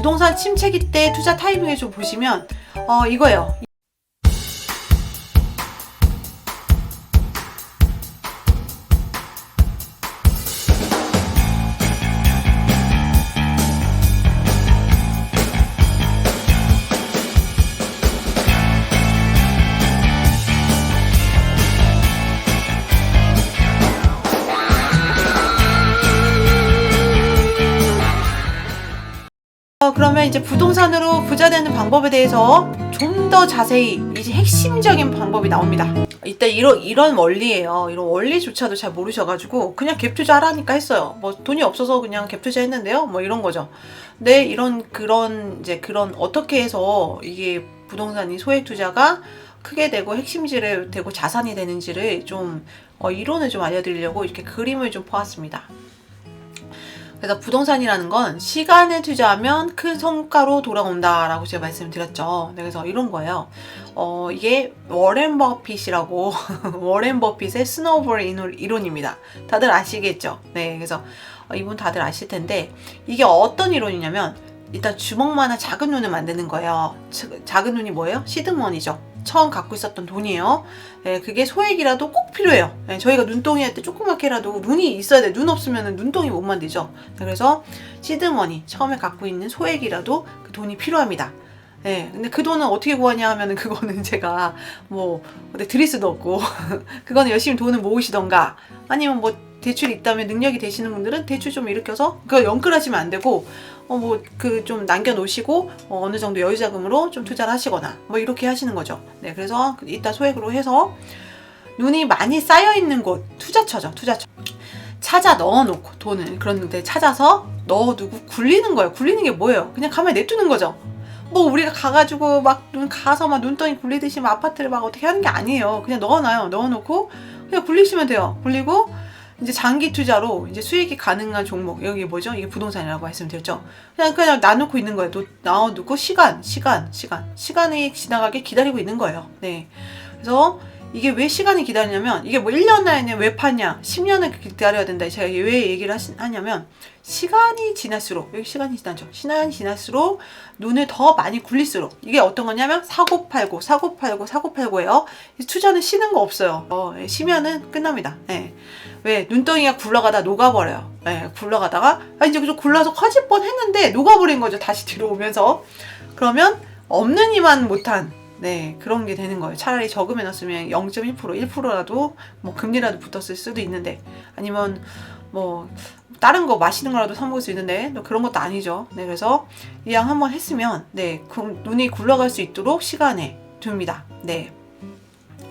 부동산 침체기 때 투자 타이밍을 좀 보시면 이거예요. 그러면 이제 부동산으로 부자 되는 방법에 대해서 좀 더 자세히 이제 핵심적인 방법이 나옵니다. 일단 이런 원리예요. 이런 원리조차도 잘 모르셔가지고 그냥 갭 투자하라니까 했어요. 뭐 돈이 없어서 그냥 갭 투자했는데요. 뭐 이런 거죠. 근데 그런 어떻게 해서 이게 부동산이 소액 투자가 크게 되고 핵심지를 되고 자산이 되는지를 좀 이론을 좀 알려드리려고 이렇게 그림을 좀 보았습니다. 그래서 부동산이라는 건 시간을 투자하면 큰 성과로 돌아온다 라고 제가 말씀드렸죠. 그래서 이런 거예요. 이게 워렌 버핏이라고 워렌 버핏의 스노우볼 이론입니다. 다들 아시겠죠? 네, 그래서 이분 다들 아실 텐데 이게 어떤 이론이냐면 일단 주먹만한 작은 눈을 만드는 거예요. 작은 눈이 뭐예요? 시드머니죠. 처음 갖고 있었던 돈이에요. 네, 그게 소액이라도 꼭 필요해요. 네, 저희가 눈덩이 할 때 조그맣게라도 눈이 있어야 돼. 눈 없으면 눈덩이 못 만들죠. 네, 그래서 시드머니, 처음에 갖고 있는 소액이라도 그 돈이 필요합니다. 네, 근데 그 돈은 어떻게 구하냐 하면은 그거는 제가 뭐 드릴 수도 없고 그거는 열심히 돈을 모으시던가 아니면 뭐 대출이 있다면 능력이 되시는 분들은 대출 좀 일으켜서 그거 연끌하시면 안 되고 좀 남겨놓으시고 어느 정도 여유자금으로 좀 투자를 하시거나 뭐 이렇게 하시는 거죠. 네, 그래서 이따 소액으로 해서 눈이 많이 쌓여있는 곳 투자처죠. 투자처 찾아 넣어놓고 돈을 그런데 찾아서 넣어두고 굴리는 거예요. 굴리는 게 뭐예요? 그냥 가만히 냅두는 거죠. 뭐 우리가 가가지고 막 가서 막 눈덩이 굴리듯이 막 아파트를 막 어떻게 하는 게 아니에요. 그냥 넣어놔요. 넣어놓고 그냥 굴리시면 돼요. 굴리고 이제 장기 투자로 이제 수익이 가능한 종목, 여기 뭐죠? 이게 부동산이라고 말씀드렸죠. 그냥 놔놓고 있는 거예요. 놔놓고 시간이 지나가게 기다리고 있는 거예요. 네. 그래서 이게 왜 시간이 기다리냐면 이게 뭐 1년 안에 왜 파냐 10년을 기다려야 된다. 제가 왜 얘기를 하냐면 시간이 지날수록 여기 시간이 지날수록 눈을 더 많이 굴릴수록 이게 어떤 거냐면 사고팔고예요. 투자는 쉬는 거 없어요. 쉬면은 끝납니다. 네. 왜 눈덩이가 굴러가다 녹아버려요. 네, 굴러가다가 이제 좀 굴러서 커질 뻔 했는데 녹아버린 거죠. 다시 뒤로 오면서. 그러면 없는 이만 못한 그런 게 되는 거예요. 차라리 저금해 놨으면 0.1%, 1%라도 뭐 금리라도 붙었을 수도 있는데 아니면 뭐 다른 거 맛있는 거라도 사 먹을 수 있는데 그런 것도 아니죠. 네, 그래서 이왕 한번 했으면 눈이 굴러갈 수 있도록 시간에 둡니다. 네.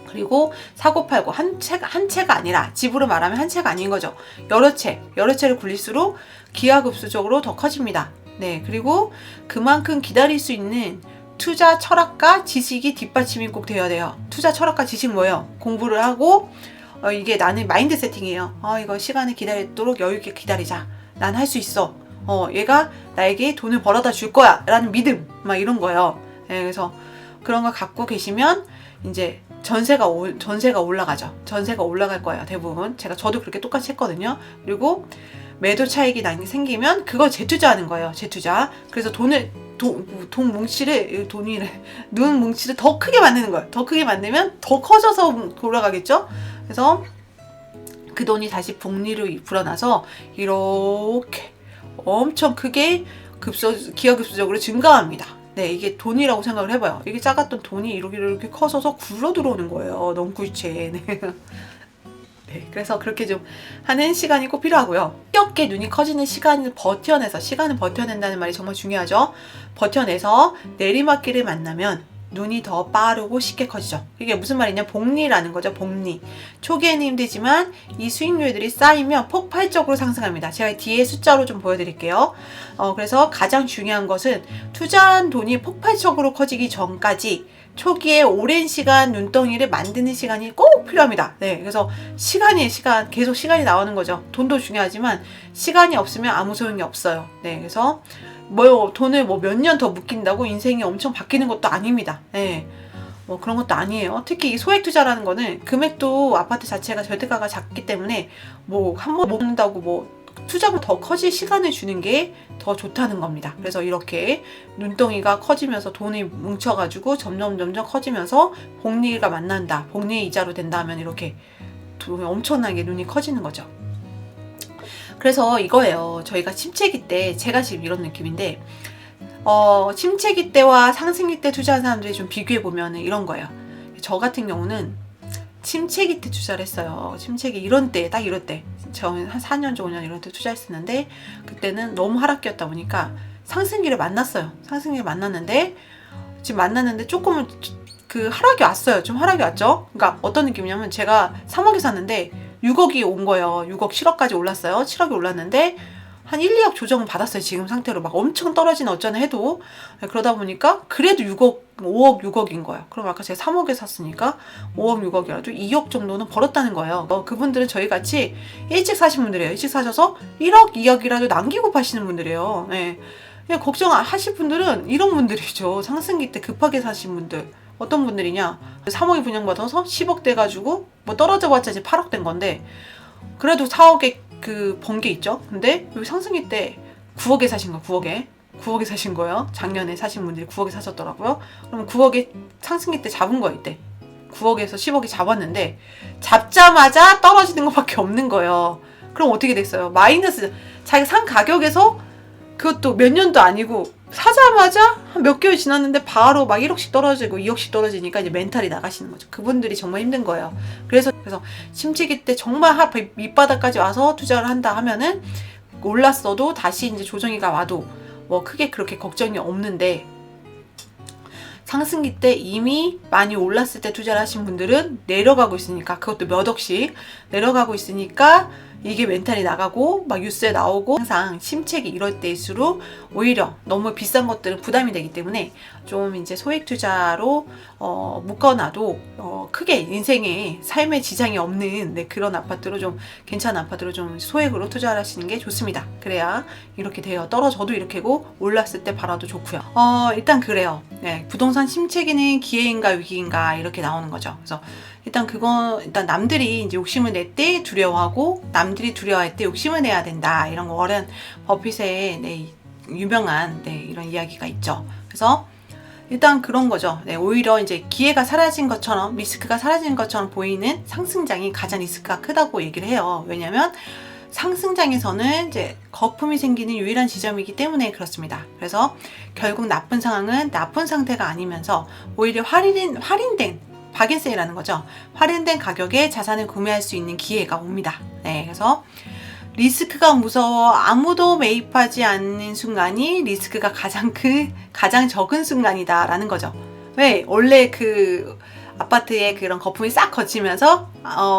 그리고 사고팔고 한 채가 아니라 집으로 말하면 한 채가 아닌 거죠. 여러 채를 굴릴수록 기하급수적으로 더 커집니다. 네, 그리고 그만큼 기다릴 수 있는 투자 철학과 지식이 뒷받침이 꼭 되어야 돼요. 투자 철학과 지식 뭐예요? 공부를 하고 이게 나는 마인드 세팅이에요. 이거 시간을 기다리도록 여유 있게 기다리자. 난 할 수 있어. 얘가 나에게 돈을 벌어다 줄 거야. 라는 믿음. 막 이런 거예요. 네, 그래서 그런 거 갖고 계시면 이제 전세가 올라가죠. 전세가 올라갈 거예요. 대부분. 저도 그렇게 똑같이 했거든요. 그리고 매도 차익이 생기면 그걸 재투자하는 거예요. 재투자. 그래서 눈 뭉치를 더 크게 만드는 거예요. 더 크게 만들면 더 커져서 돌아가겠죠. 그래서 그 돈이 다시 복리로 불어나서 이렇게 엄청 크게 기하급수적으로 증가합니다. 네, 이게 돈이라고 생각을 해봐요. 이게 작았던 돈이 이렇게 커서서 굴러 들어오는 거예요. 넝굴채. 네. 네, 그래서 그렇게 좀 하는 시간이 꼭 필요하고요. 쉽게 눈이 커지는 시간을 버텨낸다는 말이 정말 중요하죠. 버텨내서 내리막길을 만나면 눈이 더 빠르고 쉽게 커지죠. 이게 무슨 말이냐? 복리라는 거죠. 복리. 초기에는 힘들지만 이 수익률들이 쌓이면 폭발적으로 상승합니다. 제가 뒤에 숫자로 좀 보여드릴게요. 그래서 가장 중요한 것은 투자한 돈이 폭발적으로 커지기 전까지 초기에 오랜 시간 눈덩이를 만드는 시간이 꼭 필요합니다. 네, 그래서 계속 시간이 나오는 거죠. 돈도 중요하지만 시간이 없으면 아무 소용이 없어요. 네, 그래서 돈을 몇 년 더 묶인다고 인생이 엄청 바뀌는 것도 아닙니다. 네, 그런 것도 아니에요. 특히 이 소액 투자라는 거는 금액도 아파트 자체가 절대가가 작기 때문에 한 번 못 먹는다고 투자가 더 커질 시간을 주는 게 더 좋다는 겁니다. 그래서 이렇게 눈덩이가 커지면서 돈이 뭉쳐가지고 점점 커지면서 복리가 만난다. 복리의 이자로 된다 하면 이렇게 돈이 엄청나게 눈이 커지는 거죠. 그래서 이거예요. 저희가 침체기 때 제가 지금 이런 느낌인데 침체기 때와 상승기 때 투자한 사람들이 좀 비교해 보면 이런 거예요. 저 같은 경우는 침체기 때 투자를 했어요. 침체기 이런 때, 딱 이럴 때. 저는 한 4년, 5년 이런 때 투자했었는데 그때는 너무 하락기였다 보니까 상승기를 만났어요. 상승기를 만났는데 지금 만났는데 조금은 그 하락이 왔어요. 좀 하락이 왔죠. 그러니까 어떤 느낌이냐면 제가 3억에 샀는데 6억이 온 거예요. 6억, 7억까지 올랐어요. 7억이 올랐는데 한 1, 2억 조정은 받았어요. 지금 상태로 막 엄청 떨어진 어쩌네 해도. 그러다 보니까 그래도 6억, 5억, 6억인 거예요. 그럼 아까 제가 3억에 샀으니까 5억, 6억이라도 2억 정도는 벌었다는 거예요. 그분들은 저희 같이 일찍 사신 분들이에요. 일찍 사셔서 1억, 2억이라도 남기고 파시는 분들이에요. 네. 그냥 걱정하실 분들은 이런 분들이죠. 상승기 때 급하게 사신 분들. 어떤 분들이냐. 3억에 분양받아서 10억 돼가지고 뭐 떨어져 봤자 이제 8억 된 건데 그래도 4억에 그 번 게 있죠. 근데 여기 상승기 때 9억에 사신 거예요. 9억에 사신 거예요. 작년에 사신 분들이 9억에 사셨더라고요. 그럼 9억에 상승기 때 잡은 거예요. 이때 9억에서 10억이 잡았는데 잡자마자 떨어지는 것밖에 없는 거예요. 그럼 어떻게 됐어요? 마이너스. 자기 산 가격에서 그것도 몇 년도 아니고 사자마자 한 몇 개월 지났는데 바로 막 1억씩 떨어지고 2억씩 떨어지니까 이제 멘탈이 나가시는 거죠. 그분들이 정말 힘든 거예요. 그래서 침체기 때 정말 밑바닥까지 와서 투자를 한다 하면은 올랐어도 다시 이제 조정이가 와도 뭐 크게 그렇게 걱정이 없는데 상승기 때 이미 많이 올랐을 때 투자를 하신 분들은 내려가고 있으니까 그것도 몇 억씩 내려가고 있으니까 이게 멘탈이 나가고 막 뉴스에 나오고 항상 침체기 이럴 때일수록 오히려 너무 비싼 것들은 부담이 되기 때문에 좀 이제 소액 투자로 묶어놔도 크게 인생에 삶에 지장이 없는 그런 아파트로 좀 괜찮은 아파트로 좀 소액으로 투자를 하시는 게 좋습니다. 그래야 이렇게 돼요. 떨어져도 이렇게고 올랐을 때 팔아도 좋고요. 일단 그래요. 네, 부동산 침체기는 기회인가 위기인가 이렇게 나오는 거죠. 그래서 일단 남들이 이제 욕심을 낼 때 두려워하고 남들이 두려워할 때 욕심을 내야 된다. 이런 거 워렌 버핏의 유명한 이런 이야기가 있죠. 그래서 일단 그런 거죠. 오히려 이제 기회가 사라진 것처럼 리스크가 사라진 것처럼 보이는 상승장이 가장 리스크가 크다고 얘기를 해요. 왜냐하면 상승장에서는 이제 거품이 생기는 유일한 지점이기 때문에 그렇습니다. 그래서 결국 나쁜 상황은 나쁜 상태가 아니면서 오히려 할인된 바겐세일하는 거죠. 할인된 가격에 자산을 구매할 수 있는 기회가 옵니다. 그래서 리스크가 무서워 아무도 매입하지 않는 순간이 리스크가 가장 적은 순간이다라는 거죠. 왜? 원래 그 아파트에 그런 거품이 싹 거치면서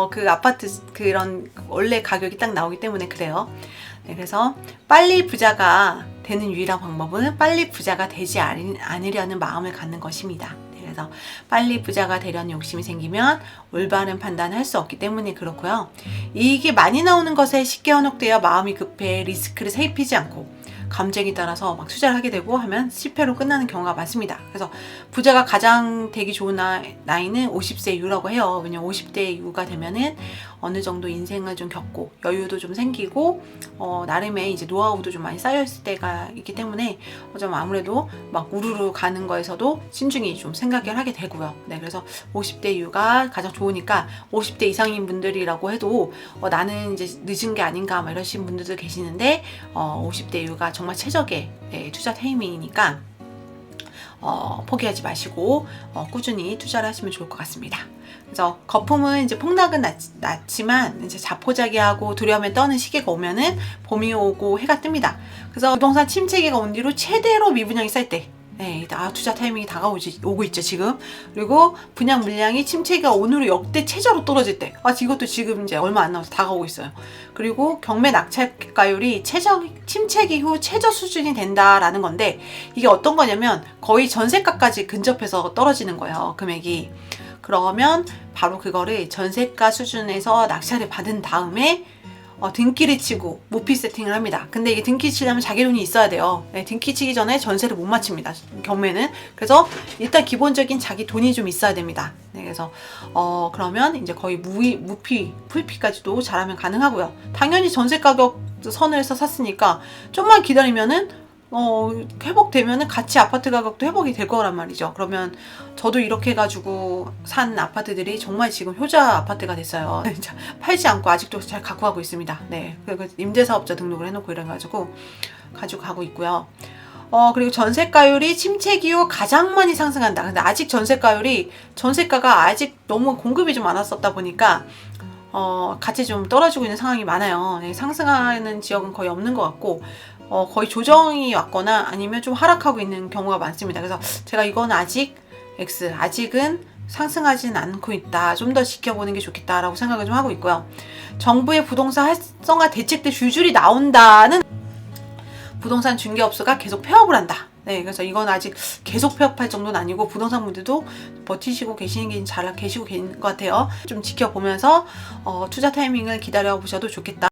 그 아파트 그런 원래 가격이 딱 나오기 때문에 그래요. 그래서 빨리 부자가 되는 유일한 방법은 빨리 부자가 되지 않으려는 마음을 갖는 것입니다. 그래서 빨리 부자가 되려는 욕심이 생기면 올바른 판단을 할 수 없기 때문에 그렇고요. 이익이 많이 나오는 것에 쉽게 현혹되어 마음이 급해 리스크를 살피지 않고 감정에 따라서 막 투자를 하게 되고 하면 실패로 끝나는 경우가 많습니다. 그래서 부자가 가장 되기 좋은 나이는 50세 이후라고 해요. 왜냐면 50대 이후가 되면은 어느 정도 인생을 좀 겪고 여유도 좀 생기고 나름의 이제 노하우도 좀 많이 쌓여있을 때가 있기 때문에 좀 아무래도 막 우르르 가는 거에서도 신중히 좀 생각을 하게 되고요. 그래서 50대 이후가 가장 좋으니까 50대 이상인 분들이라고 해도 나는 이제 늦은 게 아닌가 막 이러신 분들도 계시는데 50대 이후가 정말 최적의 투자 타이밍이니까 포기하지 마시고 꾸준히 투자를 하시면 좋을 것 같습니다. 그래서 거품은 이제 폭락은 낮지만 이제 자포자기하고 두려움에 떠는 시기가 오면은 봄이 오고 해가 뜹니다. 그래서 부동산 침체기가 온 뒤로 최대로 미분양이 쌀 때 투자 타이밍이 오고 있죠, 지금. 그리고 분양 물량이 침체기가 오늘로 역대 최저로 떨어질 때. 이것도 지금 이제 얼마 안 남아서 다가오고 있어요. 그리고 경매 낙찰가율이 침체기 후 최저 수준이 된다라는 건데, 이게 어떤 거냐면 거의 전세가까지 근접해서 떨어지는 거예요, 금액이. 그러면 바로 그거를 전세가 수준에서 낙찰을 받은 다음에 등기를 치고 모피 세팅을 합니다. 근데 이게 등기 치려면 자기 돈이 있어야 돼요. 등기 치기 전에 전세를 못 마칩니다. 경매는. 그래서 일단 기본적인 자기 돈이 좀 있어야 됩니다. 그래서 그러면 이제 거의 무피, 풀피까지도 잘하면 가능하고요. 당연히 전세 가격 선을 해서 샀으니까 좀만 기다리면은 회복되면은 같이 아파트 가격도 회복이 될 거란 말이죠. 그러면 저도 이렇게 해가지고 산 아파트들이 정말 지금 효자 아파트가 됐어요. 팔지 않고 아직도 잘 갖고 가고 있습니다. 네, 그리고 임대사업자 등록을 해놓고 이래가지고 가지고 가고 있고요. 그리고 전세가율이 침체 기후 가장 많이 상승한다. 근데 아직 전세가가 아직 너무 공급이 좀 많았었다 보니까 같이 좀 떨어지고 있는 상황이 많아요. 네, 상승하는 지역은 거의 없는 것 같고 거의 조정이 왔거나 아니면 좀 하락하고 있는 경우가 많습니다. 그래서 제가 이건 아직은 상승하진 않고 있다. 좀 더 지켜보는 게 좋겠다라고 생각을 좀 하고 있고요. 정부의 부동산 활성화 대책들 줄줄이 나온다는 부동산 중개업소가 계속 폐업을 한다. 네, 그래서 이건 아직 계속 폐업할 정도는 아니고 부동산 분들도 버티시고 계시는 게 잘 계시고 계신 것 같아요. 좀 지켜보면서 투자 타이밍을 기다려 보셔도 좋겠다.